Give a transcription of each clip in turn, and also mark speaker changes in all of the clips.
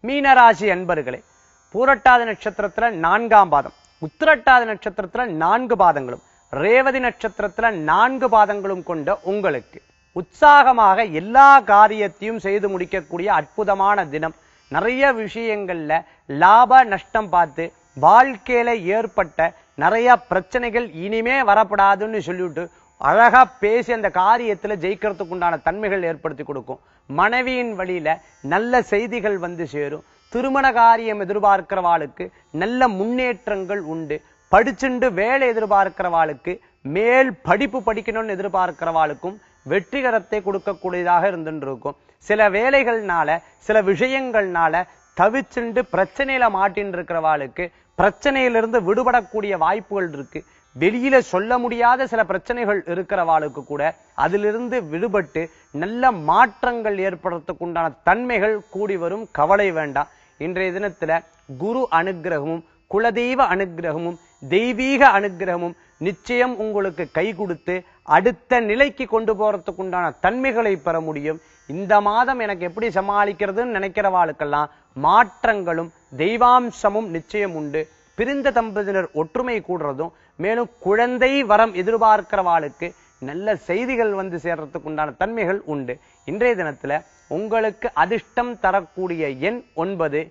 Speaker 1: மீனராசி அன்பர்களே, பூரட்டாதி நட்சத்திரத்துல 4ஆம் பாதம், உத்திரட்டாதி நட்சத்திரத்துல 4 பாதங்களும், ரேவதி நட்சத்திரத்துல 4 பாதங்களும் கொண்ட உங்களுக்கு உற்சாகமாக எல்லா காரியத்தையும் செய்து முடிக்கக்கூடிய அற்புதமான தினம். நிறைய விஷயங்கள்ல லாப நஷ்டம் பார்த்து வாழ்க்கையில ஏற்பட்ட நிறைய பிரச்சனைகள் இனிமே வரப்படாதுன்னு சொல்லிவிட்டு அழகா பேசி அந்த காரியத்துல ஜெயிக்கிறதுக்கு உண்டான தன்மைகள் ஏற்படுத்தி கொடுக்கும். மனைவியின் வழியில நல்ல செய்திகள் வந்து சேரும். திருமண காரியம் எதிர்பார்க்கிறவாளுக்கு நல்ல முன்னேற்றங்கள் உண்டு. படிச்சுண்டு வேலை எதிர்பார்க்கிறவாளுக்கு மேல் படிப்பு படிக்கணும்னு எதிர்பார்க்கிறவாளுக்கும் வெற்றிகரத்தை கொடுக்கக்கூடியதாக இருந்துருக்கும். சில வேலைகள்னால சில விஷயங்கள்னால தவிச்சுண்டு பிரச்சனையில மாட்டின்னு இருக்கிறவாளுக்கு பிரச்சனையிலிருந்து விடுபடக்கூடிய வாய்ப்புகள் இருக்கு. வெளியில சொல்ல முடியாத சில பிரச்சனைகள் இருக்கிறவாளுக்கு கூட அதிலிருந்து விடுபட்டு நல்ல மாற்றங்கள் ஏற்படுறதுக்கு உண்டான தன்மைகள் கூடி வரும். கவலை வேண்டாம். இன்றைய தினத்துல குரு அனுகிரகமும் குலதெய்வ அனுகிரகமும் தெய்வீக அனுகிரகமும் நிச்சயம் உங்களுக்கு கை கொடுத்து அடுத்த நிலைக்கு கொண்டு போறதுக்கு உண்டான தன்மைகளை பெற முடியும். இந்த மாதம் எனக்கு எப்படி சமாளிக்கிறதுன்னு நினைக்கிறவாளுக்கெல்லாம் மாற்றங்களும் தெய்வாம்சமும் நிச்சயம் உண்டு. பிரிந்த தம்பதியினர் ஒற்றுமை கூடுறதும், மேலும் குழந்தை வரம் எதிர்பார்க்கிறவாளுக்கு நல்ல செய்திகள் வந்து சேர்றதுக்கு உண்டான தன்மைகள் உண்டு. இன்றைய தினத்துல உங்களுக்கு அதிர்ஷ்டம் தரக்கூடிய எண் 9,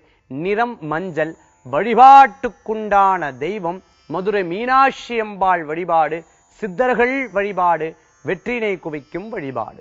Speaker 1: நிறம் மஞ்சள். வழிபாட்டுக்குண்டான தெய்வம் மதுரை மீனாட்சி அம்பாள் வழிபாடு, சித்தர்கள் வழிபாடு, வெற்றினை குவிக்கும் வழிபாடு.